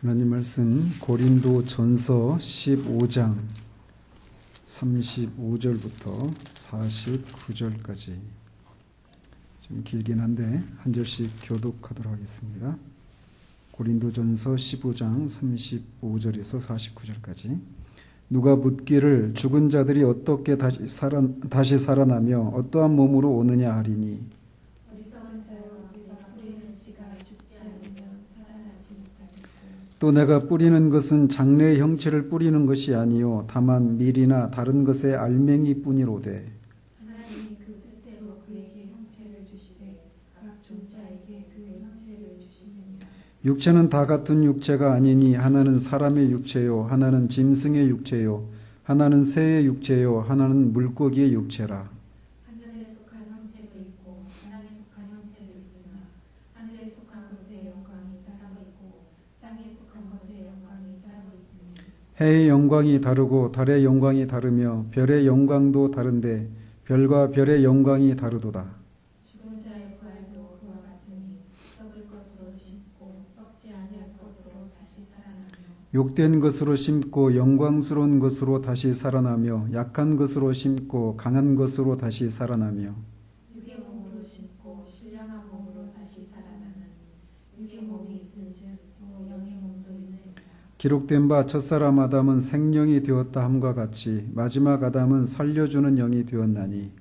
하나님 말씀 고린도전서 15장 35절부터 49절까지 좀 길긴 한데 한 절씩 교독하도록 하겠습니다. 고린도전서 15장 35절에서 49절까지. 누가 묻기를 죽은 자들이 어떻게 다시 살아나며 어떠한 몸으로 오느냐 하리니 또 내가 뿌리는 것은 장래의 형체를 뿌리는 것이 아니요 다만 밀이나 다른 것의 알맹이 뿐이로되 하나님이 그 뜻대로 그에게 형체를 주시되 각 종자에게 그 형체를 주시느니라. 육체는 다 같은 육체가 아니니 하나는 사람의 육체요 하나는 짐승의 육체요 하나는 새의 육체요 하나는 물고기의 육체라. 하늘에 속한 형체도 있고 땅에 속한 형체도 있으나 하늘에 속한 것의 영광이 따로 있고 땅에 속한 것의 영광이 따로 있으니 해의 영광이 다르고 달의 영광이 다르며 별의 영광도 다른데 별과 별의 영광이 다르도다. 죽은 자의 부활도 그와 같으니 썩을 것으로 심고 썩지 아니할 것으로 다시 살아나며 욕된 것으로 심고 영광스러운 것으로 다시 살아나며 약한 것으로 심고 강한 것으로 다시 살아나며 육의 몸으로 심고 신령한 몸으로 다시 살아나는 육의 몸이 있은즉 또 영의 몸도 있느니라. 기록된 바 첫사람 아담은 생명이 되었다 함과 같이 마지막 아담은 살려주는 영이 되었나니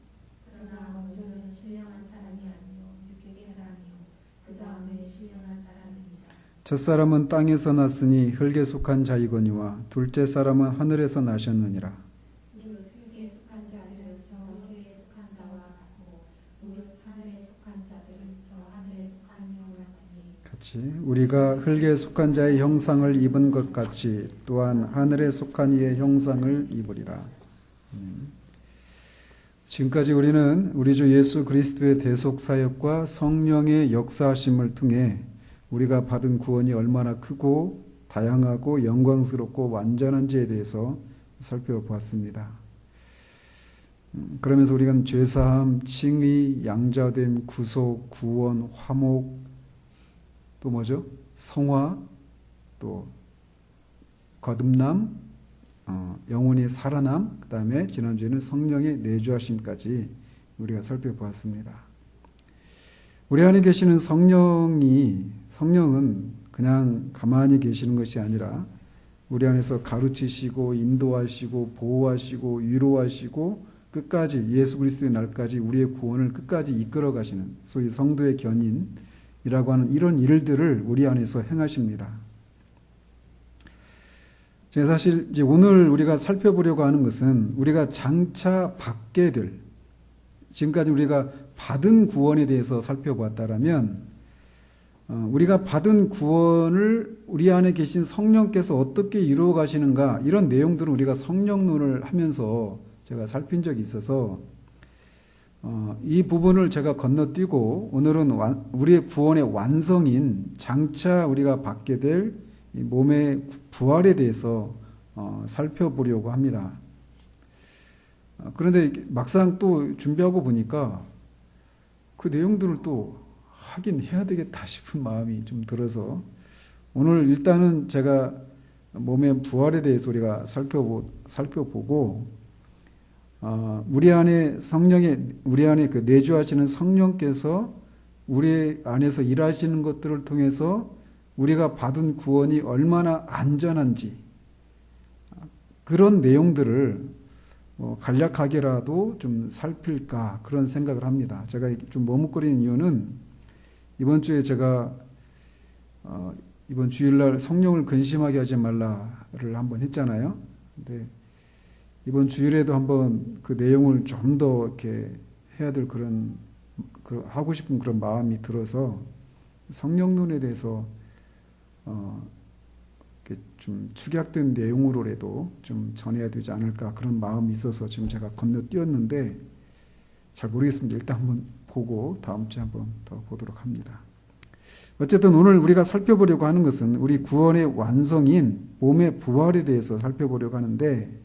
그러나 먼저는 신령한 사람이 아니요 육의 사람이요 그 다음에 신령한 사람입니다. 첫사람은 땅에서 났으니 흙에 속한 자이거니와 둘째 사람은 하늘에서 나셨느니라. 무릇 흙에 속한 자들은 저 흙에 속한 자와 같고 무릇 하늘에 속한 자들은 저 하늘에 속한 영 같으니 같이 우리가 흙에 속한 자의 형상을 입은 것 같이 또한 하늘에 속한 이의 형상을 입으리라. 지금까지 우리는 우리 주 예수 그리스도의 대속 사역과 성령의 역사하심을 통해 우리가 받은 구원이 얼마나 크고 다양하고 영광스럽고 완전한지에 대해서 살펴보았습니다. 그러면서 우리가 죄사함, 칭의, 양자됨, 구속, 구원, 화목, 또 뭐죠? 성화, 또 거듭남, 영혼이 살아남, 그 다음에 지난주에는 성령의 내주하심까지 우리가 살펴보았습니다. 우리 안에 계시는 성령은 그냥 가만히 계시는 것이 아니라 우리 안에서 가르치시고 인도하시고 보호하시고 위로하시고 끝까지 예수 그리스도의 날까지 우리의 구원을 끝까지 이끌어 가시는 소위 성도의 견인이라고 하는 이런 일들을 우리 안에서 행하십니다. 제가 사실 이제 오늘 우리가 살펴보려고 하는 것은 우리가 장차 받게 될, 지금까지 우리가 받은 구원에 대해서 살펴보았다라면 우리가 받은 구원을 우리 안에 계신 성령께서 어떻게 이루어 가시는가, 이런 내용들은 우리가 성령론을 하면서 제가 살핀 적이 있어서 이 부분을 제가 건너뛰고 오늘은 우리의 구원의 완성인 장차 우리가 받게 될 몸의 부활에 대해서 살펴보려고 합니다. 그런데 막상 또 준비하고 보니까 그 내용들을 또 하긴 해야 되겠다 싶은 마음이 좀 들어서 오늘 일단은 제가 몸의 부활에 대해서 우리가 살펴보고 우리 안에 그 내주하시는 성령께서 우리 안에서 일하시는 것들을 통해서 우리가 받은 구원이 얼마나 안전한지 그런 내용들을 간략하게라도 좀 살필까 그런 생각을 합니다. 제가 좀 머뭇거리는 이유는 이번 주에 제가 이번 주일날 성령을 근심하게 하지 말라를 한번 했잖아요. 근데 이번 주일에도 한번 그 내용을 좀 더 이렇게 해야 될 하고 싶은 그런 마음이 들어서 성령론에 대해서 좀 축약된 내용으로라도 좀 전해야 되지 않을까 그런 마음이 있어서 지금 제가 건너뛰었는데 잘 모르겠습니다. 일단 한번 보고 다음 주에 한번 더 보도록 합니다. 어쨌든 오늘 우리가 살펴보려고 하는 것은 우리 구원의 완성인 몸의 부활에 대해서 살펴보려고 하는데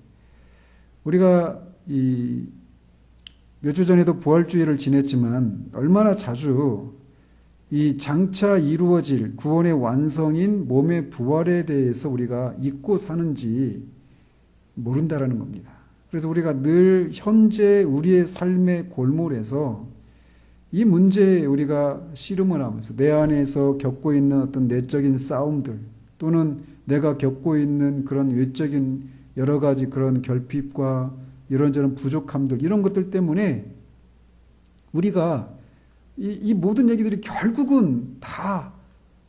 우리가 몇 주 전에도 부활주의를 지냈지만 얼마나 자주 이 장차 이루어질 구원의 완성인 몸의 부활에 대해서 우리가 잊고 사는지 모른다라는 겁니다. 그래서 우리가 늘 현재 우리의 삶의 골몰에서 이 문제에 우리가 씨름을 하면서 내 안에서 겪고 있는 어떤 내적인 싸움들 또는 내가 겪고 있는 그런 외적인 여러 가지 그런 결핍과 이런저런 부족함들 이런 것들 때문에 우리가 이 모든 얘기들이 결국은 다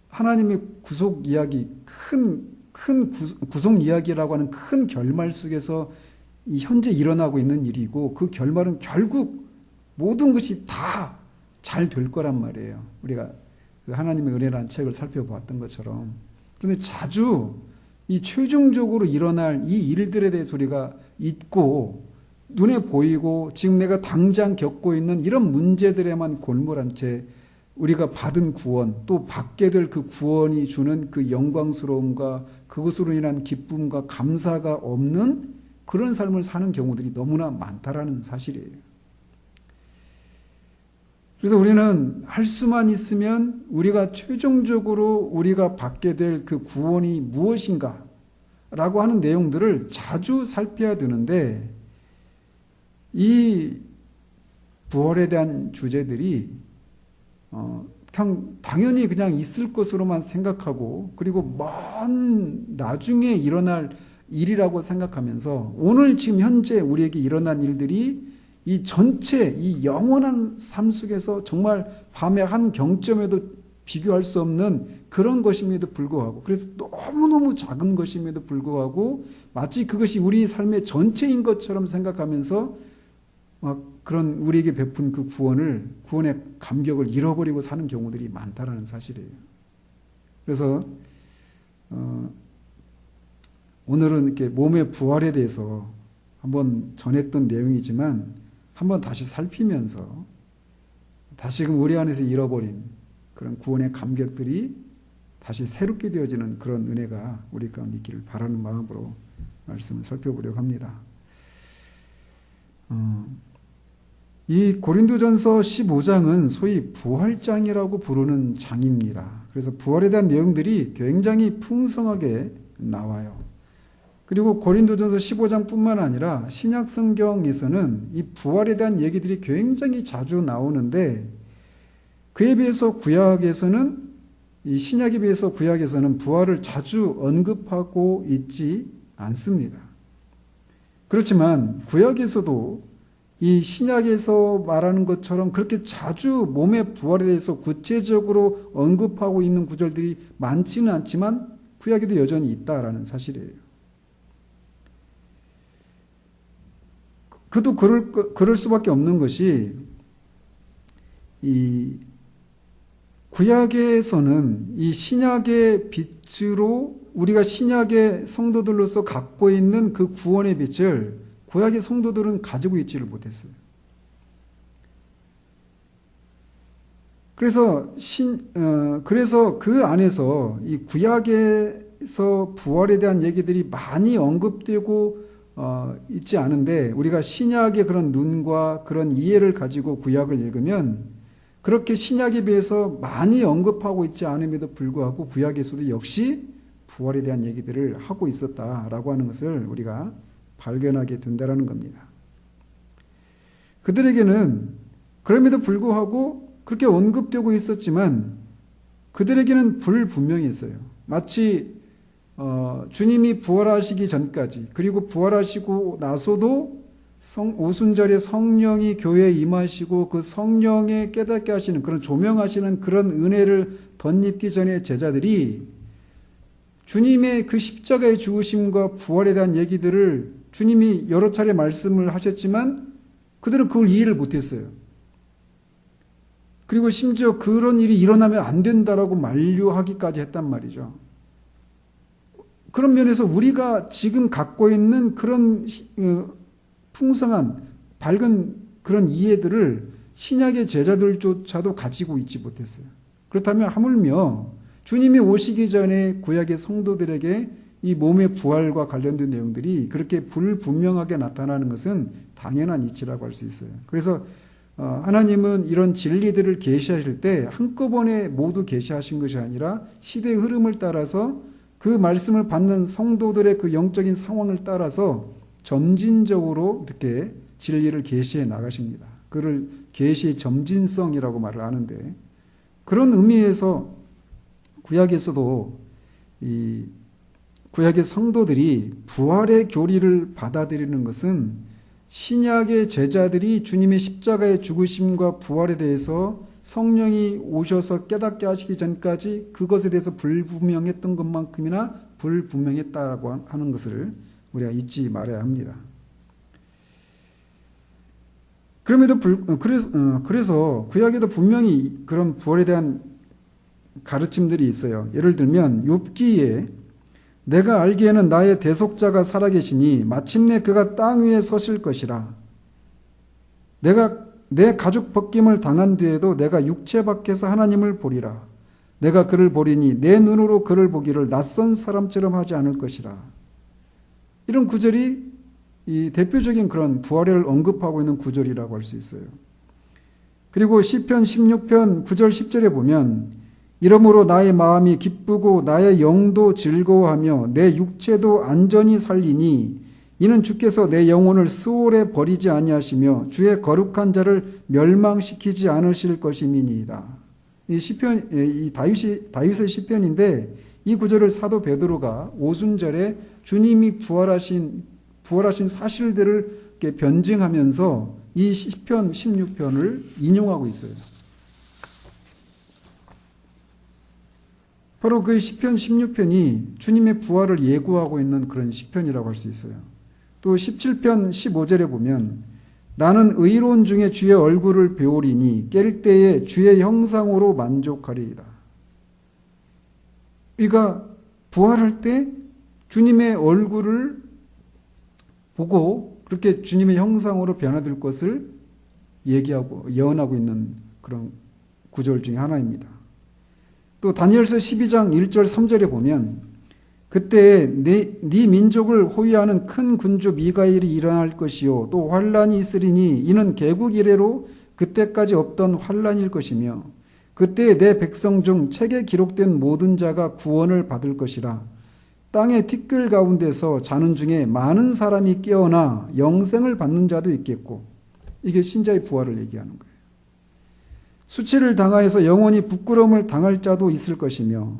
하나님의 구속 이야기, 큰 구속 이야기라고 하는 큰 결말 속에서 이 현재 일어나고 있는 일이고 그 결말은 결국 모든 것이 다 잘 될 거란 말이에요. 우리가 그 하나님의 은혜라는 책을 살펴보았던 것처럼. 그런데 자주 이 최종적으로 일어날 이 일들에 대해서 우리가 잊고 눈에 보이고 지금 내가 당장 겪고 있는 이런 문제들에만 골몰한 채 우리가 받은 구원 또 받게 될 그 구원이 주는 그 영광스러움과 그것으로 인한 기쁨과 감사가 없는 그런 삶을 사는 경우들이 너무나 많다라는 사실이에요. 그래서 우리는 할 수만 있으면 우리가 최종적으로 우리가 받게 될 그 구원이 무엇인가 라고 하는 내용들을 자주 살펴야 되는데 이 부활에 대한 주제들이 당연히 그냥 있을 것으로만 생각하고 그리고 먼 나중에 일어날 일이라고 생각하면서 오늘 지금 현재 우리에게 일어난 일들이 이 전체 이 영원한 삶 속에서 정말 밤의 한 경점에도 비교할 수 없는 그런 것임에도 불구하고 그래서 너무너무 작은 것임에도 불구하고 마치 그것이 우리 삶의 전체인 것처럼 생각하면서 막 그런 우리에게 베푼 그 구원의 감격을 잃어버리고 사는 경우들이 많다라는 사실이에요. 그래서 오늘은 이렇게 몸의 부활에 대해서 한번 전했던 내용이지만 한번 다시 살피면서 다시금 우리 안에서 잃어버린 그런 구원의 감격들이 다시 새롭게 되어지는 그런 은혜가 우리 가운데 있기를 바라는 마음으로 말씀을 살펴보려고 합니다. 이 고린도전서 15장은 소위 부활장이라고 부르는 장입니다. 그래서 부활에 대한 내용들이 굉장히 풍성하게 나와요. 그리고 고린도전서 15장뿐만 아니라 신약 성경에서는 이 부활에 대한 얘기들이 굉장히 자주 나오는데 그에 비해서 구약에서는 이 신약에 비해서 구약에서는 부활을 자주 언급하고 있지 않습니다. 그렇지만 구약에서도 이 신약에서 말하는 것처럼 그렇게 자주 몸의 부활에 대해서 구체적으로 언급하고 있는 구절들이 많지는 않지만 구약에도 여전히 있다라는 사실이에요. 그도 그럴 수밖에 없는 것이 이 구약에서는 이 신약의 빛으로 우리가 신약의 성도들로서 갖고 있는 그 구원의 빛을 구약의 성도들은 가지고 있지를 못했어요. 그래서 그 안에서 이 구약에서 부활에 대한 얘기들이 많이 언급되고 있지 않은데 우리가 신약의 그런 눈과 그런 이해를 가지고 구약을 읽으면 그렇게 신약에 비해서 많이 언급하고 있지 않음에도 불구하고 구약에서도 역시 부활에 대한 얘기들을 하고 있었다라고 하는 것을 우리가 발견하게 된다는 겁니다. 그들에게는 그럼에도 불구하고 그렇게 언급되고 있었지만 그들에게는 불분명했어요. 마치 주님이 부활하시기 전까지 그리고 부활하시고 나서도 오순절에 성령이 교회에 임하시고 그 성령에 깨닫게 하시는 그런 조명하시는 그런 은혜를 덧입기 전에 제자들이 주님의 그 십자가의 죽으심과 부활에 대한 얘기들을 주님이 여러 차례 말씀을 하셨지만 그들은 그걸 이해를 못했어요. 그리고 심지어 그런 일이 일어나면 안 된다라고 만류하기까지 했단 말이죠. 그런 면에서 우리가 지금 갖고 있는 그런 풍성한 밝은 그런 이해들을 신약의 제자들조차도 가지고 있지 못했어요. 그렇다면 하물며 주님이 오시기 전에 구약의 성도들에게 이 몸의 부활과 관련된 내용들이 그렇게 불분명하게 나타나는 것은 당연한 이치라고 할 수 있어요. 그래서 하나님은 이런 진리들을 계시하실 때 한꺼번에 모두 계시하신 것이 아니라 시대의 흐름을 따라서 그 말씀을 받는 성도들의 그 영적인 상황을 따라서 점진적으로 이렇게 진리를 계시해 나가십니다. 그를 계시의 점진성이라고 말을 하는데, 그런 의미에서 구약에서도 이 구약의 성도들이 부활의 교리를 받아들이는 것은 신약의 제자들이 주님의 십자가의 죽으심과 부활에 대해서 성령이 오셔서 깨닫게 하시기 전까지 그것에 대해서 불분명했던 것만큼이나 불분명했다라고 하는 것을 우리가 잊지 말아야 합니다. 그래서 구약에도 분명히 그런 부활에 대한 가르침들이 있어요. 예를 들면 욥기에 내가 알기에는 나의 대속자가 살아계시니 마침내 그가 땅 위에 서실 것이라. 내가 내 가죽 벗김을 당한 뒤에도 내가 육체 밖에서 하나님을 보리라. 내가 그를 보리니 내 눈으로 그를 보기를 낯선 사람처럼 하지 않을 것이라. 이런 구절이 이 대표적인 그런 부활을 언급하고 있는 구절이라고 할 수 있어요. 그리고 시편 16편 9절 10절에 보면 이러므로 나의 마음이 기쁘고 나의 영도 즐거워하며 내 육체도 안전히 살리니 이는 주께서 내 영혼을 스올에 버리지 아니하시며 주의 거룩한 자를 멸망시키지 않으실 것임이니이다. 이 시편, 이 다윗의 시편인데 이 구절을 사도 베드로가 오순절에 주님이 부활하신 사실들을 이렇게 변증하면서 이 시편 16편을 인용하고 있어요. 바로 그 시편 16편이 주님의 부활을 예고하고 있는 그런 시편이라고 할 수 있어요. 또 17편 15절에 보면 나는 의로운 중에 주의 얼굴을 배우리니 깰 때에 주의 형상으로 만족하리이다. 우리가 부활할 때 주님의 얼굴을 보고 그렇게 주님의 형상으로 변화될 것을 얘기하고 예언하고 있는 그런 구절 중에 하나입니다. 또 다니엘서 12장 1절 3절에 보면 그때 네 민족을 호위하는 큰 군주 미가엘이 일어날 것이요 또 환란이 있으리니 이는 개국 이래로 그때까지 없던 환란일 것이며 그때 내 백성 중 책에 기록된 모든 자가 구원을 받을 것이라. 땅의 티끌 가운데서 자는 중에 많은 사람이 깨어나 영생을 받는 자도 있겠고, 이게 신자의 부활을 얘기하는 거예요. 수치를 당하여서 영원히 부끄러움을 당할 자도 있을 것이며,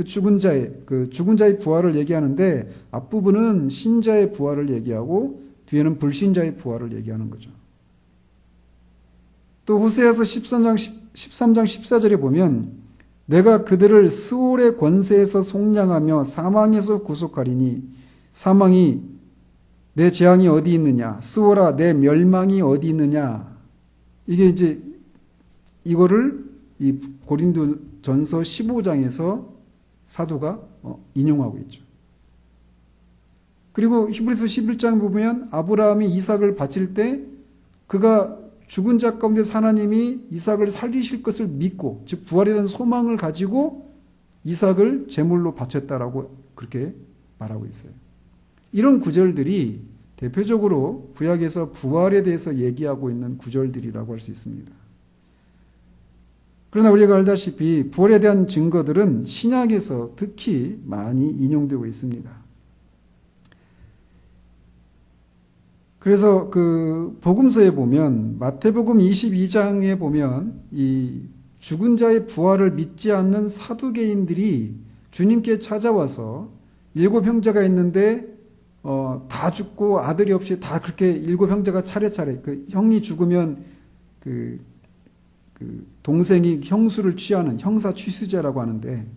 죽은 자의 부활을 얘기하는데 앞부분은 신자의 부활을 얘기하고 뒤에는 불신자의 부활을 얘기하는 거죠. 또 호세아서 13장 14절에 보면 내가 그들을 스올의 권세에서 속량하며 사망에서 구속하리니 사망이 내 재앙이 어디 있느냐, 스올아 내 멸망이 어디 있느냐. 이게 이제 이거를 이 고린도전서 15장에서 사도가 인용하고 있죠. 그리고 히브리서 11장 보면 아브라함이 이삭을 바칠 때 그가 죽은 자 가운데서 하나님이 이삭을 살리실 것을 믿고, 즉 부활에 대한 소망을 가지고 이삭을 제물로 바쳤다라고 그렇게 말하고 있어요. 이런 구절들이 대표적으로 구약에서 부활에 대해서 얘기하고 있는 구절들이라고 할 수 있습니다. 그러나 우리가 알다시피 부활에 대한 증거들은 신약에서 특히 많이 인용되고 있습니다. 그래서 그 복음서에 보면 마태복음 22장에 보면 이 죽은 자의 부활을 믿지 않는 사두개인들이 주님께 찾아와서 7 형제가 있는데 다 죽고 아들이 없이 다 그렇게 7 형제가 차례차례 그 형이 죽으면 그 동생이 형수를 취하는 형사 취수제라고 하는데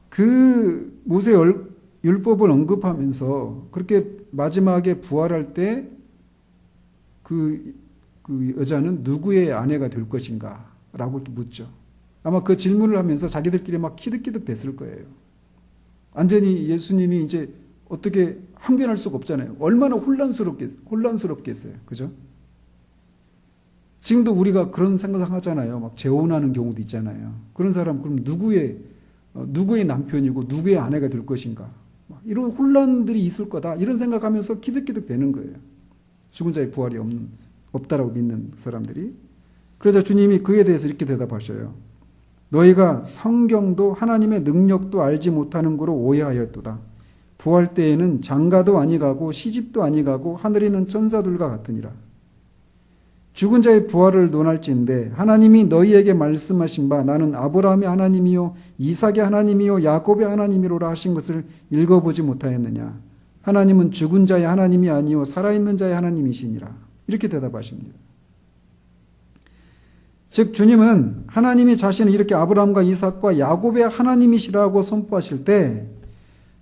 그 모세 율법을 언급하면서 그렇게 마지막에 부활할 때 그 여자는 누구의 아내가 될 것인가 라고 묻죠. 아마 그 질문을 하면서 자기들끼리 막 키득키득 됐을 거예요. 완전히 예수님이 이제 어떻게 항변할 수가 없잖아요. 얼마나 혼란스럽겠어요. 그죠? 지금도 우리가 그런 생각을 하잖아요. 막 재혼하는 경우도 있잖아요. 그런 사람 그럼 누구의 남편이고 누구의 아내가 될 것인가? 이런 혼란들이 있을 거다. 이런 생각하면서 키득키득 되는 거예요. 죽은 자의 부활이 없다라고 믿는 사람들이. 그래서 주님이 그에 대해서 이렇게 대답하셔요. 너희가 성경도 하나님의 능력도 알지 못하는 거로 오해하였도다. 부활 때에는 장가도 아니가고 시집도 아니가고 하늘에 있는 천사들과 같으니라. 죽은 자의 부활을 논할진대 하나님이 너희에게 말씀하신 바 나는 아브라함의 하나님이요 이삭의 하나님이요 야곱의 하나님이로라 하신 것을 읽어보지 못하였느냐. 하나님은 죽은 자의 하나님이 아니요 살아있는 자의 하나님이시니라. 이렇게 대답하십니다. 즉 주님은 하나님이 자신을 이렇게 아브라함과 이삭과 야곱의 하나님이시라고 선포하실 때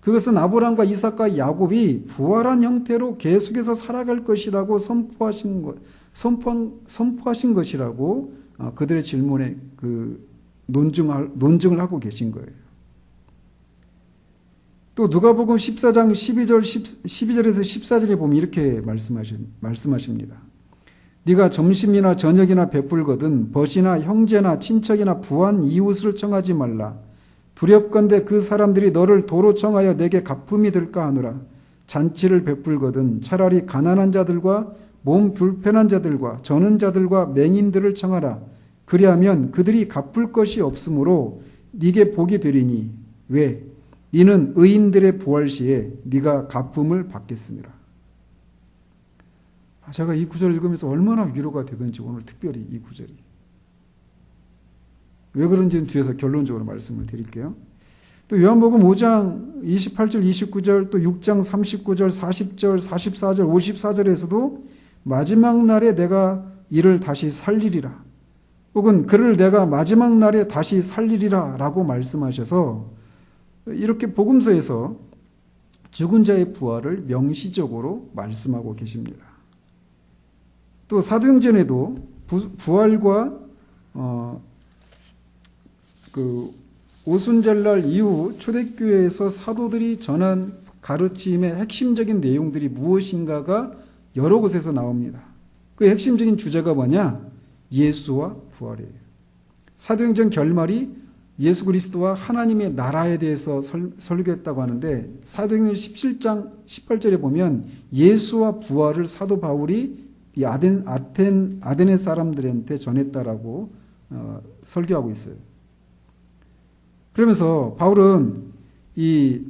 그것은 아브라함과 이삭과 야곱이 부활한 형태로 계속해서 살아갈 것이라고 선포하신 것이라고 그들의 질문에 논증을 하고 계신 거예요. 또 누가복음 14장 12절에서 14절에 보면 이렇게 말씀하십니다. 네가 점심이나 저녁이나 베풀거든 벗이나 형제나 친척이나 부한 이웃을 청하지 말라. 두렵건대 그 사람들이 너를 도로 청하여 내게 갚음이 될까 하노라. 잔치를 베풀거든 차라리 가난한 자들과 몸 불편한 자들과 저는 자들과 맹인들을 청하라. 그리하면 그들이 갚을 것이 없으므로 네게 복이 되리니 왜? 이는 의인들의 부활 시에 네가 갚음을 받겠습니다. 제가 이 구절을 읽으면서 얼마나 위로가 되든지 오늘 특별히 이 구절이 왜 그런지는 뒤에서 결론적으로 말씀을 드릴게요. 또 요한복음 5장 28절 29절 또 6장 39절 40절 44절 54절에서도 마지막 날에 내가 이를 다시 살리리라 혹은 그를 내가 마지막 날에 다시 살리리라 라고 말씀하셔서 이렇게 복음서에서 죽은 자의 부활을 명시적으로 말씀하고 계십니다. 또 사도행전에도 부활과 오순절날 이후 초대교회에서 사도들이 전한 가르침의 핵심적인 내용들이 무엇인가가 여러 곳에서 나옵니다. 그 핵심적인 주제가 뭐냐? 예수와 부활이에요. 사도행전 결말이 예수 그리스도와 하나님의 나라에 대해서 설교했다고 하는데 사도행전 17장 18절에 보면 예수와 부활을 사도 바울이 이 아테네 사람들한테 전했다라고 설교하고 있어요. 그러면서 바울은 이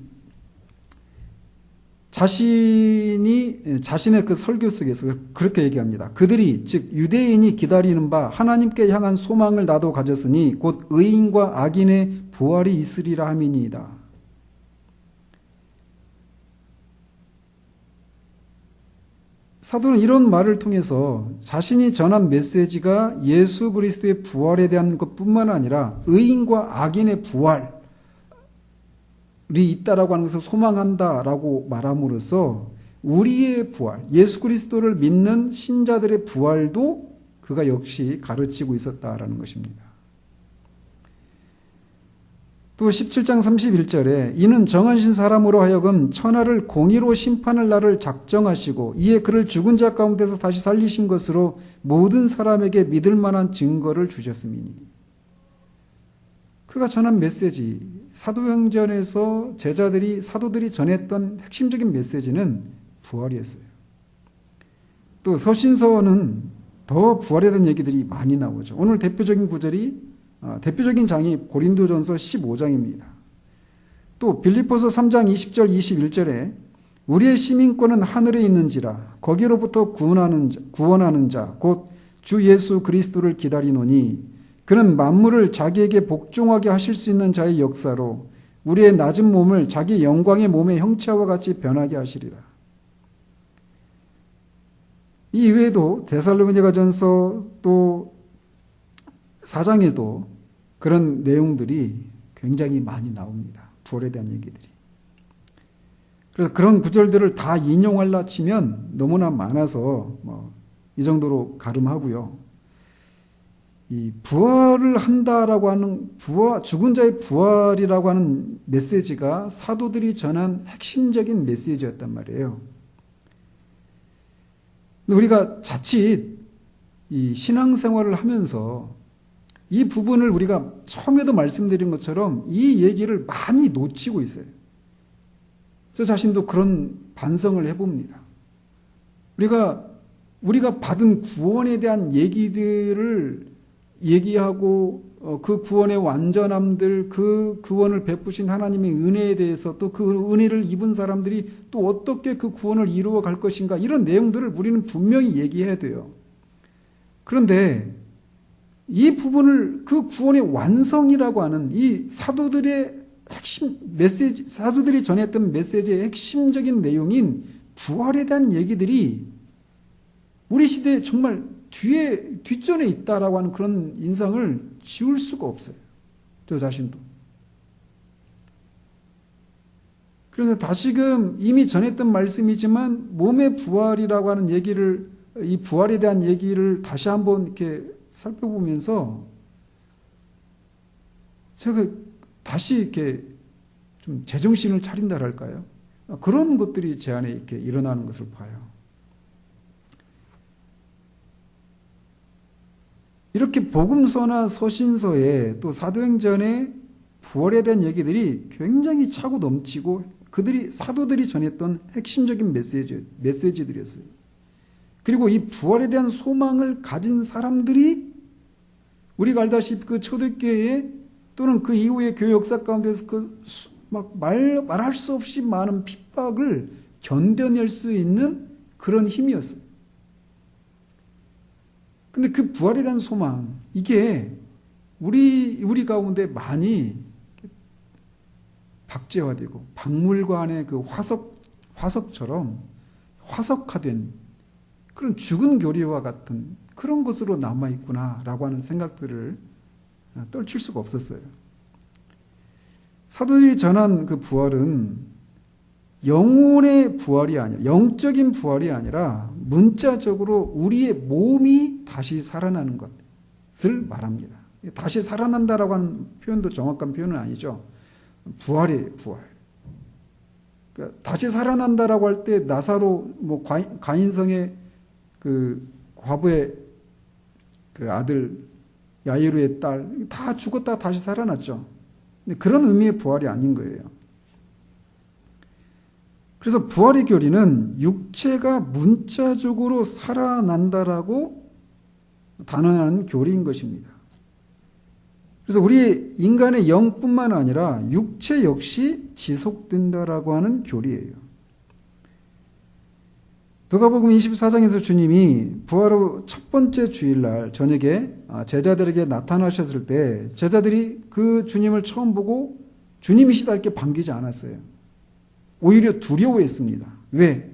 자신의 그 설교 속에서 그렇게 얘기합니다. 그들이 즉 유대인이 기다리는 바 하나님께 향한 소망을 나도 가졌으니 곧 의인과 악인의 부활이 있으리라 함이니이다. 사도는 이런 말을 통해서 자신이 전한 메시지가 예수 그리스도의 부활에 대한 것뿐만 아니라 의인과 악인의 부활이 있다라고 하는 것을 소망한다라고 말함으로써 우리의 부활, 예수 그리스도를 믿는 신자들의 부활도 그가 역시 가르치고 있었다라는 것입니다. 또 17장 31절에 이는 정하신 사람으로 하여금 천하를 공의로 심판할 날을 작정하시고 이에 그를 죽은 자 가운데서 다시 살리신 것으로 모든 사람에게 믿을 만한 증거를 주셨음이니. 그가 전한 메시지, 사도행전에서 사도들이 전했던 핵심적인 메시지는 부활이었어요. 또 서신서는 더 부활에 대한 얘기들이 많이 나오죠. 오늘 대표적인 장이 고린도전서 15장입니다. 또 빌립보서 3장 20절 21절에 우리의 시민권은 하늘에 있는지라 거기로부터 구원하는 자 곧 주 예수 그리스도를 기다리노니 그는 만물을 자기에게 복종하게 하실 수 있는 자의 역사로 우리의 낮은 몸을 자기 영광의 몸의 형체와 같이 변하게 하시리라. 이 이외에도 데살로니가전서 또 4장에도 그런 내용들이 굉장히 많이 나옵니다. 부활에 대한 얘기들이. 그래서 그런 구절들을 다 인용하려 치면 너무나 많아서 이 정도로 가름하고요. 이 부활을 한다라고 하는 죽은 자의 부활이라고 하는 메시지가 사도들이 전한 핵심적인 메시지였단 말이에요. 우리가 자칫 이 신앙생활을 하면서 이 부분을 우리가 처음에도 말씀드린 것처럼 이 얘기를 많이 놓치고 있어요. 저 자신도 그런 반성을 해봅니다. 우리가 받은 구원에 대한 얘기들을 얘기하고 그 구원의 완전함들, 그 구원을 베푸신 하나님의 은혜에 대해서 또 그 은혜를 입은 사람들이 또 어떻게 그 구원을 이루어 갈 것인가, 이런 내용들을 우리는 분명히 얘기해야 돼요. 그런데 이 부분을, 그 구원의 완성이라고 하는 이 사도들의 핵심 메시지, 사도들이 전했던 메시지의 핵심적인 내용인 부활에 대한 얘기들이 우리 시대에 정말 뒷전에 있다라고 하는 그런 인상을 지울 수가 없어요. 저 자신도. 그래서 다시금 이미 전했던 말씀이지만 몸의 부활이라고 하는 얘기를, 이 부활에 대한 얘기를 다시 한번 이렇게 살펴보면서 제가 다시 이렇게 좀 제정신을 차린다랄까요? 그런 것들이 제 안에 이렇게 일어나는 것을 봐요. 이렇게 복음서나 서신서에 또 사도행전의 부활에 대한 얘기들이 굉장히 차고 넘치고 사도들이 전했던 핵심적인 메시지들이었어요. 그리고 이 부활에 대한 소망을 가진 사람들이 우리가 알다시피 그 초대교회에 또는 그 이후의 교회 역사 가운데서 말할 수 없이 많은 핍박을 견뎌낼 수 있는 그런 힘이었어요. 근데 그 부활에 대한 소망, 이게 우리 가운데 많이 박제화되고 박물관의 그 화석처럼 화석화된 그런 죽은 교리와 같은 그런 것으로 남아있구나라고 하는 생각들을 떨칠 수가 없었어요. 사도들이 전한 그 부활은 영혼의 부활이 아니라, 영적인 부활이 아니라 문자적으로 우리의 몸이 다시 살아나는 것을 말합니다. 다시 살아난다라고 하는 표현도 정확한 표현은 아니죠. 부활이에요, 부활. 그러니까 다시 살아난다라고 할 때 나사로, 가인성의 그 과부의 그 아들 야이루의 딸 다 죽었다 다시 살아났죠. 근데 그런 의미의 부활이 아닌 거예요. 그래서 부활의 교리는 육체가 문자적으로 살아난다라고 단언하는 교리인 것입니다. 그래서 우리 인간의 영뿐만 아니라 육체 역시 지속된다라고 하는 교리예요. 누가복음 24장에서 주님이 부활 후 첫 번째 주일날 저녁에 제자들에게 나타나셨을 때 제자들이 그 주님을 처음 보고 주님이시다 이렇게 반기지 않았어요. 오히려 두려워했습니다. 왜?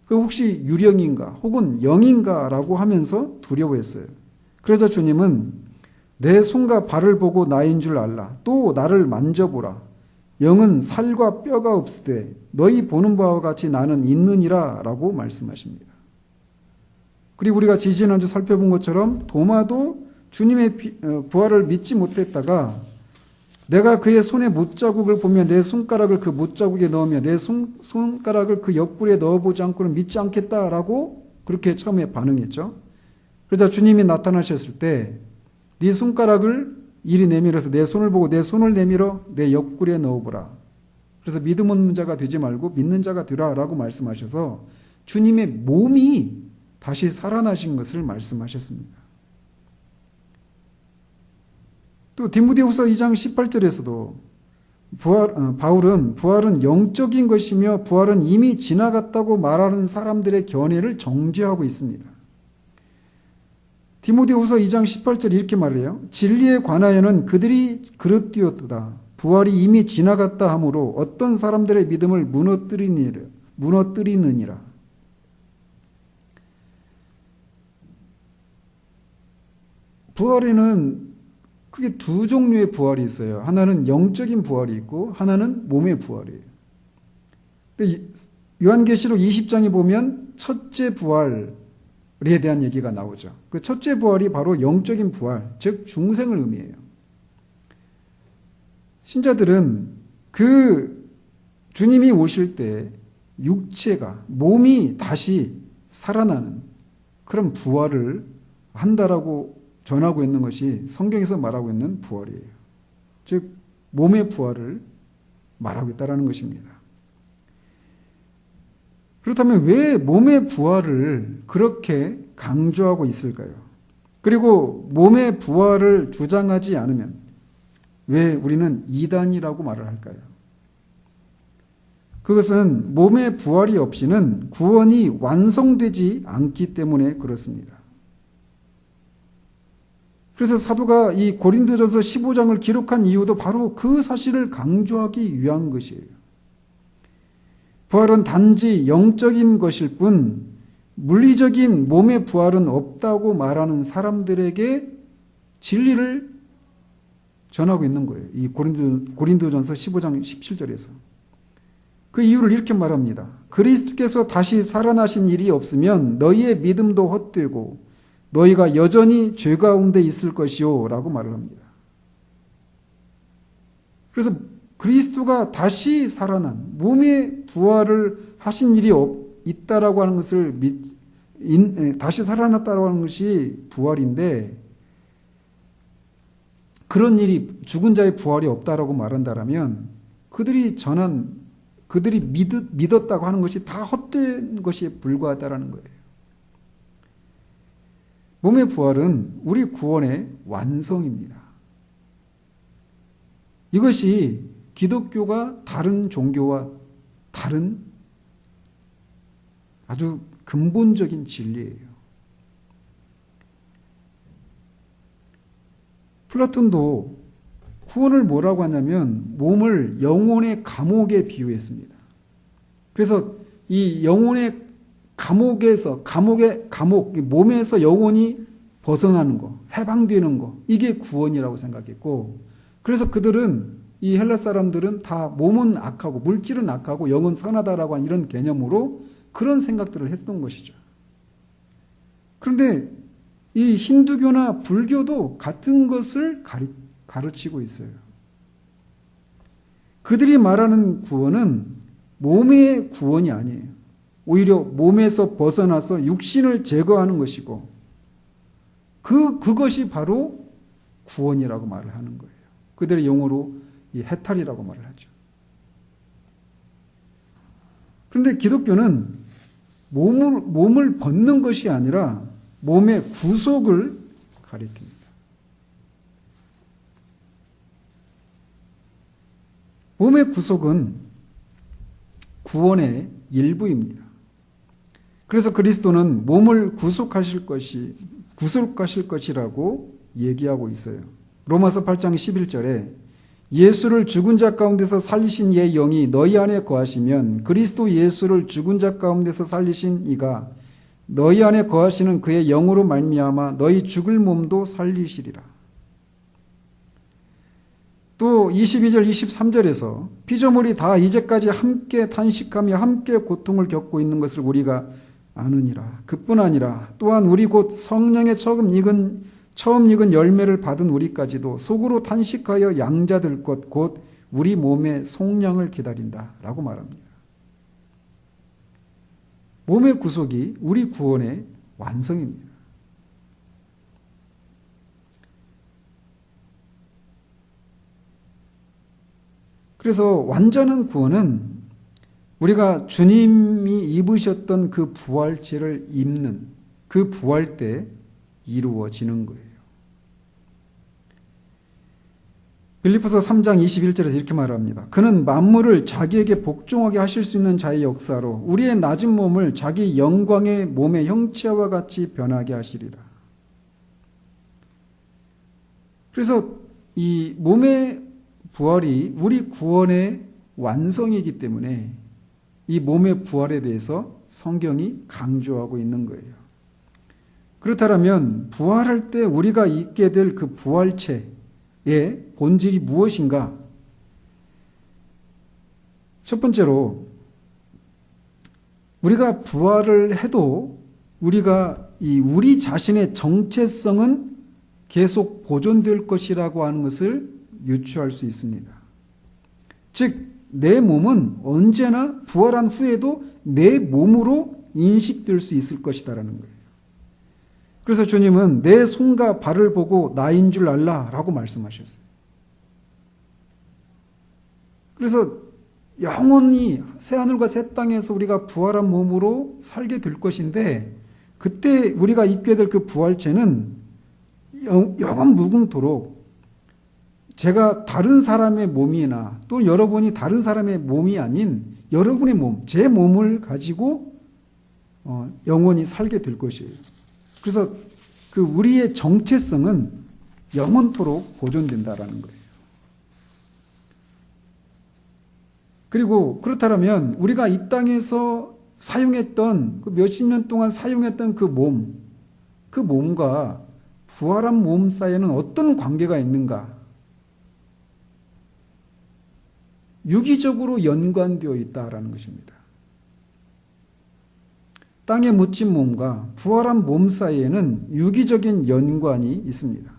그 혹시 유령인가 혹은 영인가 라고 하면서 두려워했어요. 그러자 주님은 내 손과 발을 보고 나인 줄 알라. 또 나를 만져보라. 영은 살과 뼈가 없으되 너희 보는 바와 같이 나는 있느니라 라고 말씀하십니다. 그리고 우리가 지지난주 살펴본 것처럼 도마도 주님의 부활을 믿지 못했다가 내가 그의 손의 못자국을 보며 내 손가락을 그 못자국에 넣으며 내 손가락을 그 옆구리에 넣어보지 않고는 믿지 않겠다라고 그렇게 처음에 반응했죠. 그러자 주님이 나타나셨을 때 네 손가락을 이리 내밀어서 내 손을 보고 내 손을 내밀어 내 옆구리에 넣어보라. 그래서 믿음 없는 자가 되지 말고 믿는 자가 되라 라고 말씀하셔서 주님의 몸이 다시 살아나신 것을 말씀하셨습니다. 또 디모데후서 2장 18절에서도 바울은 부활은 영적인 것이며 부활은 이미 지나갔다고 말하는 사람들의 견해를 정죄하고 있습니다. 디모데후서 2장 18절 이렇게 말해요. 진리에 관하여는 그들이 그릇되었도다. 부활이 이미 지나갔다 하므로 어떤 사람들의 믿음을 무너뜨리느니라. 부활에는 크게 두 종류의 부활이 있어요. 하나는 영적인 부활이 있고 하나는 몸의 부활이에요. 요한계시록 20장에 보면 첫째 부활에 대한 얘기가 나오죠. 그 첫째 부활이 바로 영적인 부활, 즉 중생을 의미해요. 신자들은 그 주님이 오실 때 육체가, 몸이 다시 살아나는 그런 부활을 한다라고 전하고 있는 것이 성경에서 말하고 있는 부활이에요. 즉 몸의 부활을 말하고 있다는 것입니다. 그렇다면 왜 몸의 부활을 그렇게 강조하고 있을까요? 그리고 몸의 부활을 주장하지 않으면 왜 우리는 이단이라고 말을 할까요? 그것은 몸의 부활이 없이는 구원이 완성되지 않기 때문에 그렇습니다. 그래서 사도가 이 고린도전서 15장을 기록한 이유도 바로 그 사실을 강조하기 위한 것이에요. 부활은 단지 영적인 것일 뿐 물리적인 몸의 부활은 없다고 말하는 사람들에게 진리를 전하고 있는 거예요. 이 고린도전서 15장 17절에서. 그 이유를 이렇게 말합니다. 그리스도께서 다시 살아나신 일이 없으면 너희의 믿음도 헛되고 너희가 여전히 죄 가운데 있을 것이요 라고 말을 합니다. 그래서 그리스도가 다시 살아난 몸의 부활을 하신 일이 있다라고 하는 것을 다시 살아났다고 하는 것이 부활인데 그런 일이 죽은 자의 부활이 없다라고 말한다면 그들이 믿었다고 하는 것이 다 헛된 것에 불과하다라는 거예요. 몸의 부활은 우리 구원의 완성입니다. 이것이 기독교가 다른 종교와 다른 아주 근본적인 진리예요. 플라톤도 구원을 뭐라고 하냐면 몸을 영혼의 감옥에 비유했습니다. 그래서 이 영혼의 감옥에서 몸에서 영혼이 벗어나는 거, 해방되는 거, 이게 구원이라고 생각했고, 그래서 그들은 이 헬라 사람들은 다 몸은 악하고 물질은 악하고 영은 선하다라고 하는 이런 개념으로 그런 생각들을 했던 것이죠. 그런데 이 힌두교나 불교도 같은 것을 가르치고 있어요. 그들이 말하는 구원은 몸의 구원이 아니에요. 오히려 몸에서 벗어나서 육신을 제거하는 것이고 그것이 바로 구원이라고 말을 하는 거예요. 그들의 용어로 이 해탈이라고 말을 하죠. 그런데 기독교는 몸을 벗는 것이 아니라 몸의 구속을 가리킵니다. 몸의 구속은 구원의 일부입니다. 그래서 그리스도는 몸을 구속하실 것이라고 얘기하고 있어요. 로마서 8장 11절에 예수를 죽은 자 가운데서 살리신 이의 영이 너희 안에 거하시면 그리스도 예수를 죽은 자 가운데서 살리신 이가 너희 안에 거하시는 그의 영으로 말미암아 너희 죽을 몸도 살리시리라. 또 22절 23절에서 피조물이 다 이제까지 함께 탄식하며 함께 고통을 겪고 있는 것을 우리가 아느니라. 그뿐 아니라 또한 우리 곧 성령의 처음 익은 열매를 받은 우리까지도 속으로 탄식하여 양자될 것 곧 우리 몸의 속량을 기다린다 라고 말합니다. 몸의 구속이 우리 구원의 완성입니다. 그래서 완전한 구원은 우리가 주님이 입으셨던 그 부활체를 입는 그 부활 때 이루어지는 거예요. 빌립보서 3장 21절에서 이렇게 말합니다. 그는 만물을 자기에게 복종하게 하실 수 있는 자의 역사로 우리의 낮은 몸을 자기 영광의 몸의 형체와 같이 변하게 하시리라. 그래서 이 몸의 부활이 우리 구원의 완성이기 때문에 이 몸의 부활에 대해서 성경이 강조하고 있는 거예요. 그렇다면 부활할 때 우리가 입게 될 그 부활체의 본질이 무엇인가? 첫 번째로 우리가 부활을 해도 우리 자신의 정체성은 계속 보존될 것이라고 하는 것을 유추할 수 있습니다. 즉 내 몸은 언제나 부활한 후에도 내 몸으로 인식될 수 있을 것이다라는 거예요. 그래서 주님은 내 손과 발을 보고 나인 줄 알라라고 말씀하셨어요. 그래서 영원히 새하늘과 새 땅에서 우리가 부활한 몸으로 살게 될 것인데 그때 우리가 입게 될 그 부활체는 영원 무궁토록 제가 다른 사람의 몸이나 또 여러분이 다른 사람의 몸이 아닌 여러분의 몸, 제 몸을 가지고 영원히 살게 될 것이에요. 그래서 그 우리의 정체성은 영원토록 보존된다라는 거예요. 그리고 그렇다면 우리가 이 땅에서 사용했던 그 몇십 년 동안 사용했던 그 몸과 부활한 몸 사이에는 어떤 관계가 있는가? 유기적으로 연관되어 있다라는 것입니다. 땅에 묻힌 몸과 부활한 몸 사이에는 유기적인 연관이 있습니다.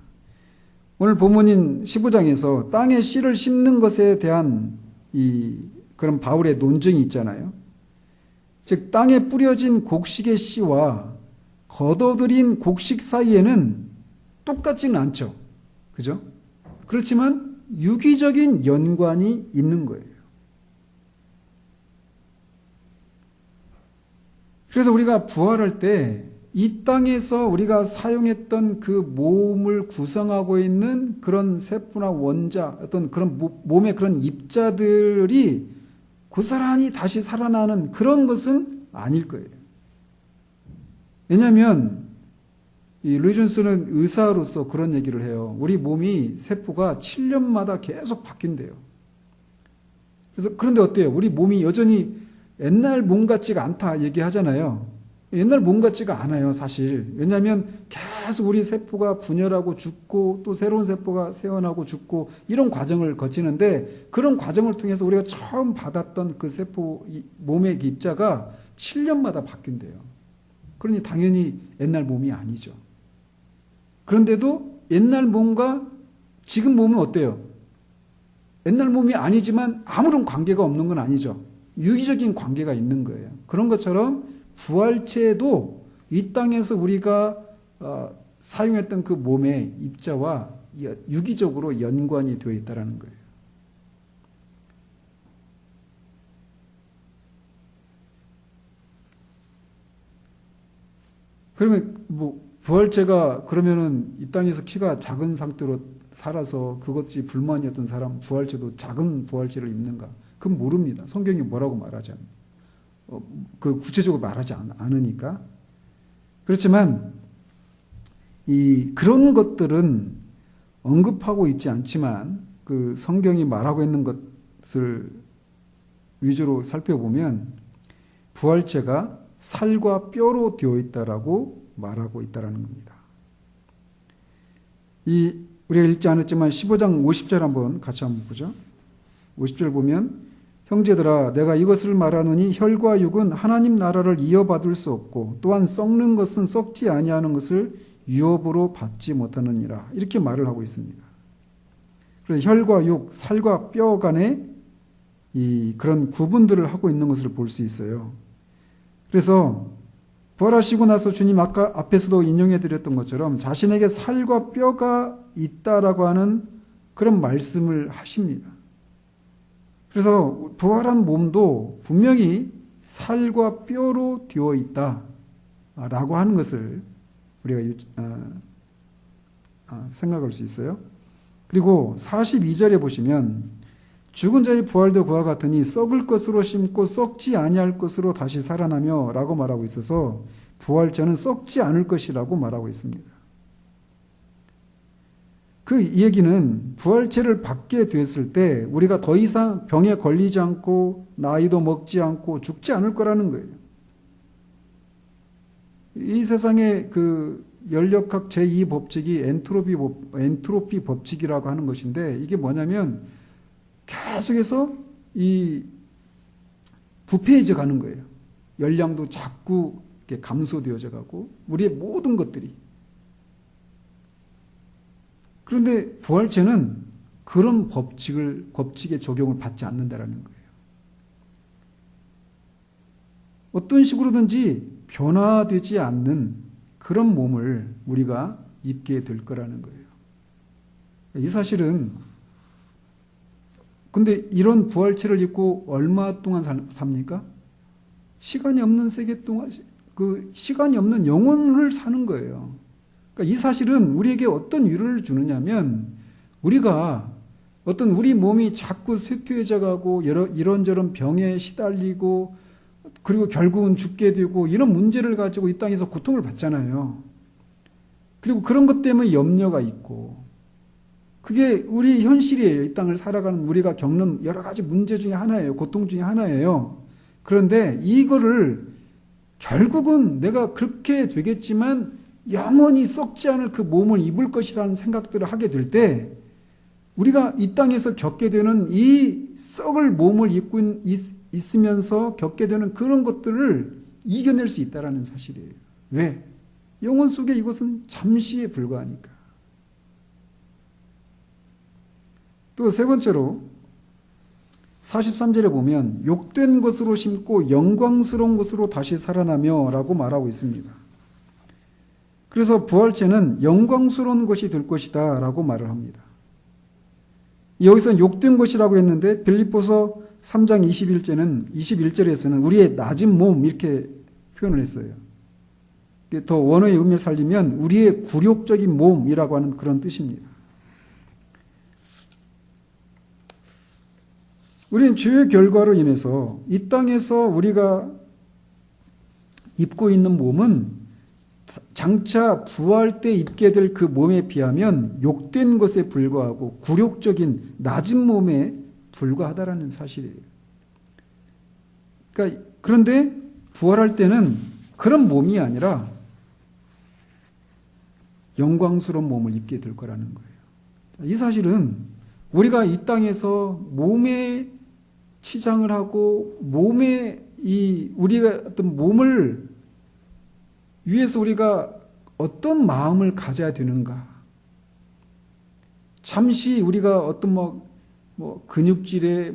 오늘 본문인 15장에서 땅에 씨를 심는 것에 대한 그런 바울의 논증이 있잖아요. 즉 땅에 뿌려진 곡식의 씨와 걷어들인 곡식 사이에는 똑같지는 않죠. 그죠? 그렇지만 유기적인 연관이 있는 거예요. 그래서 우리가 부활할 때 이 땅에서 우리가 사용했던 그 몸을 구성하고 있는 그런 세포나 원자, 어떤 그런 몸의 그런 입자들이 고스란히 다시 살아나는 그런 것은 아닐 거예요. 왜냐하면 루이 존스는 의사로서 그런 얘기를 해요. 우리 몸이 세포가 7년마다 계속 바뀐대요. 그래서 그런데 어때요? 우리 몸이 여전히 옛날 몸 같지가 않다 얘기하잖아요. 옛날 몸 같지가 않아요, 사실. 왜냐하면 계속 우리 세포가 분열하고 죽고 또 새로운 세포가 생겨나고 죽고 이런 과정을 거치는데 그런 과정을 통해서 우리가 처음 받았던 그 세포 몸의 입자가 7년마다 바뀐대요. 그러니 당연히 옛날 몸이 아니죠. 그런데도 옛날 몸과 지금 몸은 어때요? 옛날 몸이 아니지만 아무런 관계가 없는 건 아니죠. 유기적인 관계가 있는 거예요. 그런 것처럼 부활체도 이 땅에서 우리가 사용했던 그 몸의 입자와 유기적으로 연관이 되어 있다는 거예요. 그러면 부활체가 그러면은 이 땅에서 키가 작은 상태로 살아서 그것이 불만이었던 사람 부활체도 작은 부활체를 입는가? 그건 모릅니다. 성경이 뭐라고 말하지 않아요. 그 구체적으로 말하지 않으니까. 그렇지만 그런 것들은 언급하고 있지 않지만 그 성경이 말하고 있는 것을 위주로 살펴보면 부활체가 살과 뼈로 되어 있다라고 말하고 있다라는 겁니다. 우리가 읽지 않았지만 15장 50절 같이 한번 보죠. 50절 보면 형제들아 내가 이것을 말하노니 혈과 육은 하나님 나라를 이어받을 수 없고 또한 썩는 것은 썩지 아니하는 것을 유업으로 받지 못하느니라 이렇게 말을 하고 있습니다. 그래서 혈과 육, 살과 뼈 간에 그런 구분들을 하고 있는 것을 볼 수 있어요. 그래서 부활하시고 나서 주님 아까 앞에서도 인용해 드렸던 것처럼 자신에게 살과 뼈가 있다라고 하는 그런 말씀을 하십니다. 그래서 부활한 몸도 분명히 살과 뼈로 되어 있다라고 하는 것을 우리가 생각할 수 있어요. 그리고 42절에 보시면 죽은 자의 부활도 그와 같으니 썩을 것으로 심고 썩지 아니할 것으로 다시 살아나며 라고 말하고 있어서 부활체는 썩지 않을 것이라고 말하고 있습니다. 그 얘기는 부활체를 받게 됐을 때 우리가 더 이상 병에 걸리지 않고 나이도 먹지 않고 죽지 않을 거라는 거예요. 이 세상의 그 연력학 제2법칙이 엔트로피 법칙이라고 하는 것인데 이게 뭐냐면 계속해서 부패해져 가는 거예요. 열량도 자꾸 이렇게 감소되어져 가고 우리의 모든 것들이. 그런데 부활체는 그런 법칙의 적용을 받지 않는다라는 거예요. 어떤 식으로든지 변화되지 않는 그런 몸을 우리가 입게 될 거라는 거예요. 이 사실은 근데 이런 부활체를 입고 얼마 동안 삽니까? 시간이 없는 세계 동안 그 시간이 없는 영혼을 사는 거예요. 그러니까 이 사실은 우리에게 어떤 위로를 주느냐면 우리가 어떤 우리 몸이 자꾸 쇠퇴해져 가고 이런저런 병에 시달리고 그리고 결국은 죽게 되고 이런 문제를 가지고 이 땅에서 고통을 받잖아요. 그리고 그런 것 때문에 염려가 있고 그게 우리 현실이에요. 이 땅을 살아가는 우리가 겪는 여러 가지 문제 중에 하나예요. 고통 중에 하나예요. 그런데 이거를 결국은 내가 그렇게 되겠지만 영원히 썩지 않을 그 몸을 입을 것이라는 생각들을 하게 될 때 우리가 이 땅에서 겪게 되는 이 썩을 몸을 입고 있으면서 겪게 되는 그런 것들을 이겨낼 수 있다는 사실이에요. 왜? 영혼 속에 이것은 잠시에 불과하니까. 또 세 번째로 43절에 보면 욕된 것으로 심고 영광스러운 것으로 다시 살아나며 라고 말하고 있습니다. 그래서 부활체는 영광스러운 것이 될 것이다 라고 말을 합니다. 여기서 욕된 것이라고 했는데 빌립보서 3장 21절에서는 우리의 낮은 몸 이렇게 표현을 했어요. 더 원어의 의미를 살리면 우리의 굴욕적인 몸이라고 하는 그런 뜻입니다. 우리는 죄의 결과로 인해서 이 땅에서 우리가 입고 있는 몸은 장차 부활 때 입게 될 그 몸에 비하면 욕된 것에 불과하고 굴욕적인 낮은 몸에 불과하다라는 사실이에요. 그런데 부활할 때는 그런 몸이 아니라 영광스러운 몸을 입게 될 거라는 거예요. 이 사실은 우리가 이 땅에서 몸에 치장을 하고 몸에 우리가 어떤 몸을 위해서 우리가 어떤 마음을 가져야 되는가. 잠시 우리가 어떤 근육질에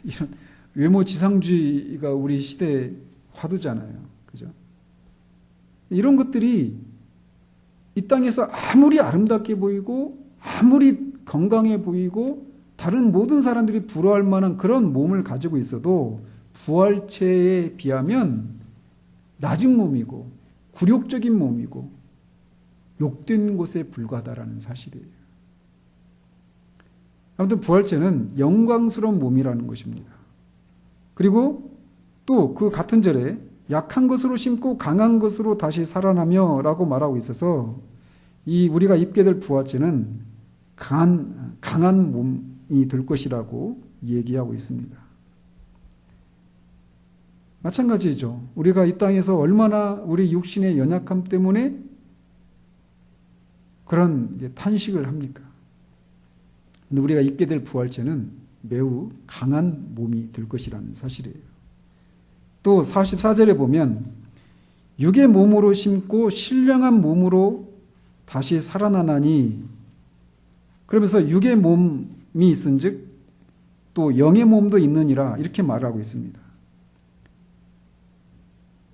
이런 외모 지상주의가 우리 시대의 화두잖아요. 그죠? 이런 것들이 이 땅에서 아무리 아름답게 보이고 아무리 건강해 보이고 다른 모든 사람들이 부러워할 만한 그런 몸을 가지고 있어도 부활체에 비하면 낮은 몸이고 굴욕적인 몸이고 욕된 곳에 불과하다라는 사실이에요. 아무튼 부활체는 영광스러운 몸이라는 것입니다. 그리고 또 그 같은 절에 약한 것으로 심고 강한 것으로 다시 살아나며 라고 말하고 있어서 우리가 입게 될 부활체는 강한 몸이 될 것이라고 얘기하고 있습니다. 마찬가지죠. 우리가 이 땅에서 얼마나 우리 육신의 연약함 때문에 그런 탄식을 합니까? 근데 우리가 입게 될 부활체는 매우 강한 몸이 될 것이라는 사실이에요. 또 44절에 보면 육의 몸으로 심고 신령한 몸으로 다시 살아나나니 그러면서 육의 몸이 있은즉 또 영의 몸도 있느니라 이렇게 말하고 있습니다.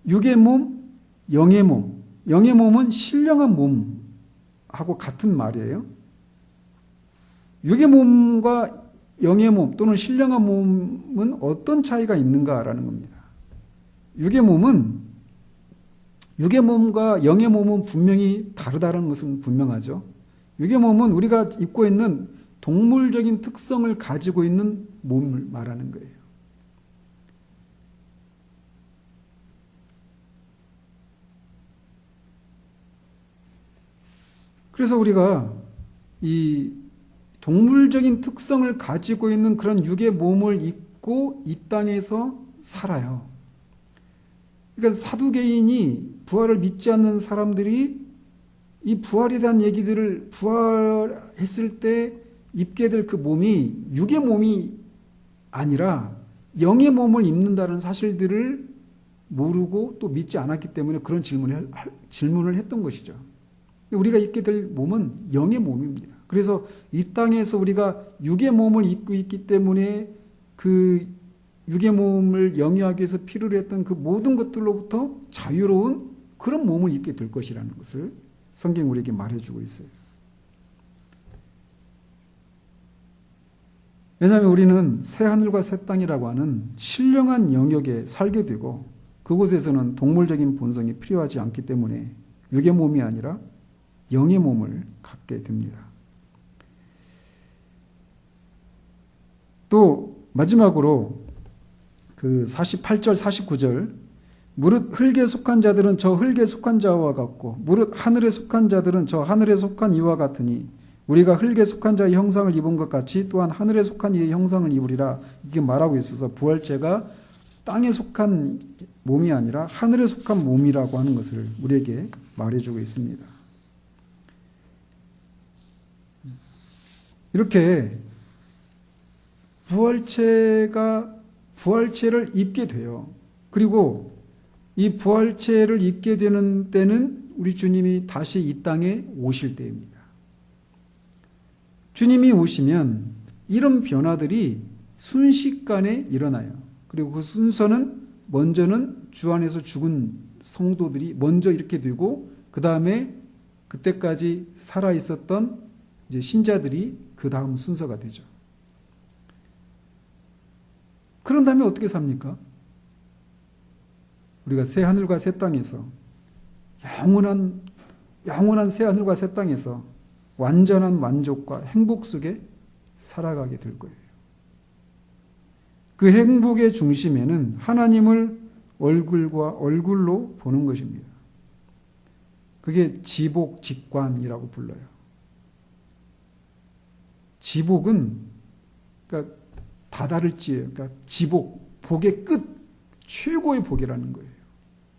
육의 몸, 영의 몸. 영의 몸은 신령한 몸하고 같은 말이에요. 육의 몸과 영의 몸 또는 신령한 몸은 어떤 차이가 있는가라는 겁니다. 육의 몸과 영의 몸은 분명히 다르다는 것은 분명하죠. 육의 몸은 우리가 입고 있는 동물적인 특성을 가지고 있는 몸을 말하는 거예요. 그래서 우리가 이 동물적인 특성을 가지고 있는 그런 육의 몸을 입고 이 땅에서 살아요. 그러니까 사두개인이 부활을 믿지 않는 사람들이 이 부활에 대한 얘기들을 부활했을 때 입게 될 그 몸이 육의 몸이 아니라 영의 몸을 입는다는 사실들을 모르고 또 믿지 않았기 때문에 그런 질문을 했던 것이죠. 우리가 입게 될 몸은 영의 몸입니다. 그래서 이 땅에서 우리가 육의 몸을 입고 있기 때문에 그 육의 몸을 영위하기 위해서 필요로 했던 그 모든 것들로부터 자유로운 그런 몸을 입게 될 것이라는 것을 성경이 우리에게 말해주고 있어요. 왜냐하면 우리는 새하늘과 새 땅이라고 하는 신령한 영역에 살게 되고 그곳에서는 동물적인 본성이 필요하지 않기 때문에 육의 몸이 아니라 영의 몸을 갖게 됩니다. 또 마지막으로 그 48절 49절 무릇 흙에 속한 자들은 저 흙에 속한 자와 같고 무릇 하늘에 속한 자들은 저 하늘에 속한 이와 같으니 우리가 흙에 속한 자의 형상을 입은 것 같이 또한 하늘에 속한 이의 형상을 입으리라. 이게 말하고 있어서 부활체가 땅에 속한 몸이 아니라 하늘에 속한 몸이라고 하는 것을 우리에게 말해주고 있습니다. 이렇게 부활체를 입게 돼요. 그리고 이 부활체를 입게 되는 때는 우리 주님이 다시 이 땅에 오실 때입니다. 주님이 오시면 이런 변화들이 순식간에 일어나요. 그리고 그 순서는 먼저는 주 안에서 죽은 성도들이 먼저 이렇게 되고 그 다음에 그때까지 살아 있었던 이제 신자들이 그 다음 순서가 되죠. 그런 다음에 어떻게 삽니까? 우리가 새 하늘과 새 땅에서 영원한 새 하늘과 새 땅에서 완전한 만족과 행복 속에 살아가게 될 거예요. 그 행복의 중심에는 하나님을 얼굴과 얼굴로 보는 것입니다. 그게 지복직관이라고 불러요. 지복은 그러니까 다다를지예요. 그러니까 지복, 복의 끝, 최고의 복이라는 거예요.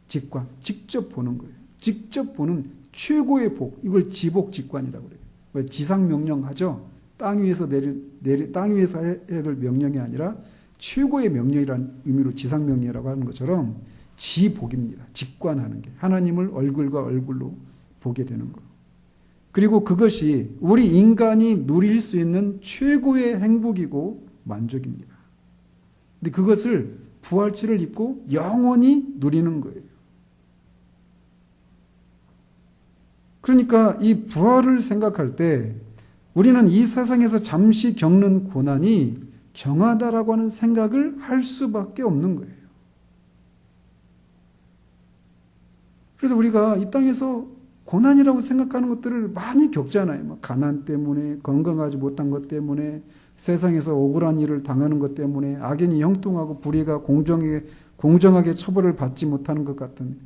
직관, 직접 보는 거예요. 직접 보는 최고의 복, 이걸 지복직관이라고 그래요. 지상명령하죠. 땅 위에서 땅 위에서 해야 될 명령이 아니라 최고의 명령이라는 의미로 지상명령이라고 하는 것처럼 지복입니다. 직관하는 게 하나님을 얼굴과 얼굴로 보게 되는 것. 그리고 그것이 우리 인간이 누릴 수 있는 최고의 행복이고 만족입니다. 근데 그것을 부활체를 입고 영원히 누리는 거예요. 그러니까 이 부활을 생각할 때 우리는 이 세상에서 잠시 겪는 고난이 경하다라고 하는 생각을 할 수밖에 없는 거예요. 그래서 우리가 이 땅에서 고난이라고 생각하는 것들을 많이 겪잖아요. 가난 때문에, 건강하지 못한 것 때문에, 세상에서 억울한 일을 당하는 것 때문에, 악인이 형통하고 불의가 공정하게 처벌을 받지 못하는 것 같은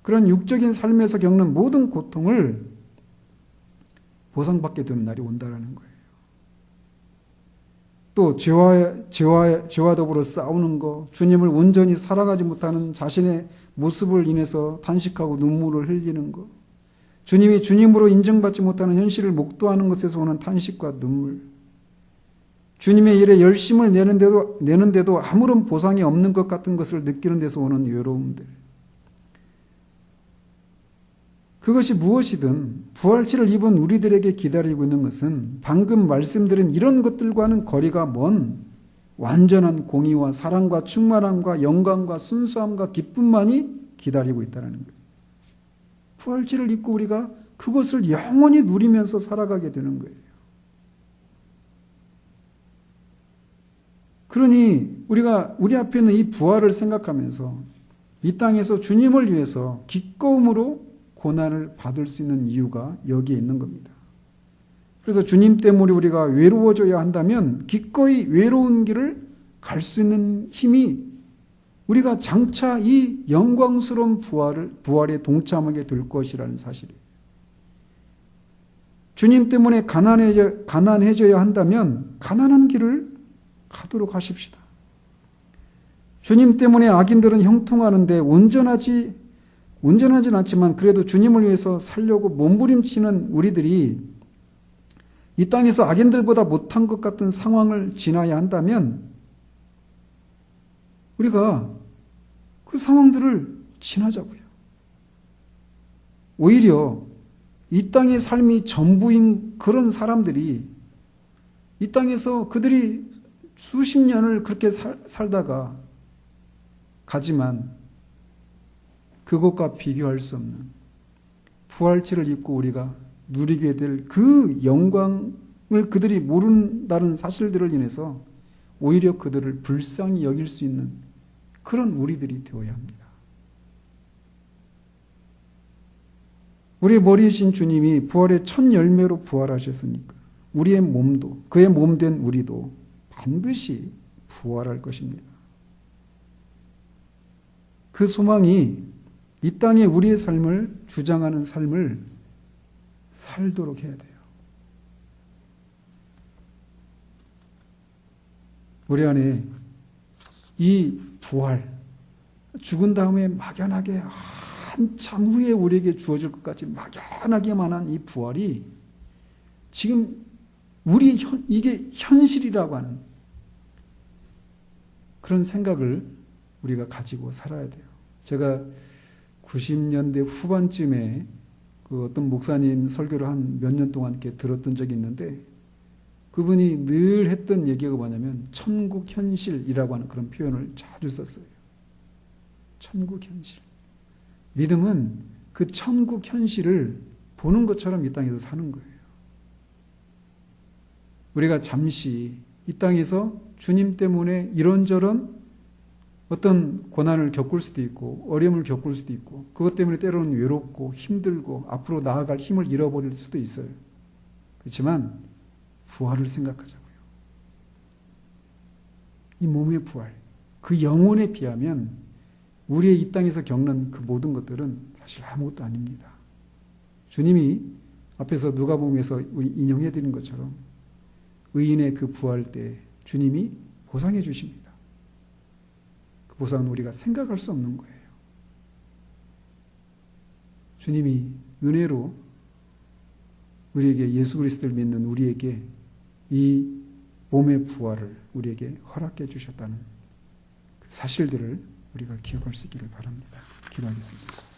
그런 육적인 삶에서 겪는 모든 고통을 보상받게 되는 날이 온다라는 거예요. 또 죄와 더불어 싸우는 것, 주님을 온전히 살아가지 못하는 자신의 모습을 인해서 탄식하고 눈물을 흘리는 것, 주님이 주님으로 인정받지 못하는 현실을 목도하는 것에서 오는 탄식과 눈물, 주님의 일에 열심을 내는데도 아무런 보상이 없는 것 같은 것을 느끼는 데서 오는 외로움들, 그것이 무엇이든 부활체를 입은 우리들에게 기다리고 있는 것은 방금 말씀드린 이런 것들과는 거리가 먼 완전한 공의와 사랑과 충만함과 영광과 순수함과 기쁨만이 기다리고 있다는 거예요. 부활체를 입고 우리가 그것을 영원히 누리면서 살아가게 되는 거예요. 그러니 우리가 우리 앞에 있는 이 부활을 생각하면서 이 땅에서 주님을 위해서 기꺼움으로 고난을 받을 수 있는 이유가 여기에 있는 겁니다. 그래서 주님 때문에 우리가 외로워져야 한다면 기꺼이 외로운 길을 갈 수 있는 힘이 우리가 장차 이 영광스러운 부활에 동참하게 될 것이라는 사실이에요. 주님 때문에 가난해져야 한다면 가난한 길을 가도록 하십시다. 주님 때문에 악인들은 형통하는데 온전하진 않지만 그래도 주님을 위해서 살려고 몸부림치는 우리들이 이 땅에서 악인들보다 못한 것 같은 상황을 지나야 한다면 우리가 그 상황들을 지나자고요. 오히려 이 땅의 삶이 전부인 그런 사람들이 이 땅에서 그들이 수십 년을 그렇게 살다가 가지만 그것과 비교할 수 없는 부활체를 입고 우리가 누리게 될 그 영광을 그들이 모른다는 사실들을 인해서 오히려 그들을 불쌍히 여길 수 있는 그런 우리들이 되어야 합니다. 우리 머리이신 주님이 부활의 첫 열매로 부활하셨으니까 우리의 몸도, 그의 몸된 우리도 반드시 부활할 것입니다. 그 소망이 이 땅에 우리의 삶을 주장하는 삶을 살도록 해야 돼요. 우리 안에 이 부활, 죽은 다음에 막연하게 한참 후에 우리에게 주어질 것 같이 막연하게만한 이 부활이 지금 이게 현실이라고 하는 그런 생각을 우리가 가지고 살아야 돼요. 제가 90년대 후반쯤에 그 어떤 목사님 설교를 한 몇 년 동안 이렇게 들었던 적이 있는데 그분이 늘 했던 얘기가 뭐냐면 천국 현실이라고 하는 그런 표현을 자주 썼어요. 천국 현실. 믿음은 그 천국 현실을 보는 것처럼 이 땅에서 사는 거예요. 우리가 잠시 이 땅에서 주님 때문에 이런저런 어떤 고난을 겪을 수도 있고 어려움을 겪을 수도 있고 그것 때문에 때로는 외롭고 힘들고 앞으로 나아갈 힘을 잃어버릴 수도 있어요. 그렇지만 부활을 생각하자고요. 이 몸의 부활, 그 영혼에 비하면 우리의 이 땅에서 겪는 그 모든 것들은 사실 아무것도 아닙니다. 주님이 앞에서 누가복음에서 인용해 드린 것처럼 의인의 그 부활 때 주님이 보상해 주십니다. 그 보상은 우리가 생각할 수 없는 거예요. 주님이 은혜로 우리에게 예수 그리스도를 믿는 우리에게 이 몸의 부활을 우리에게 허락해 주셨다는 그 사실들을 우리가 기억할 수 있기를 바랍니다. 기도하겠습니다.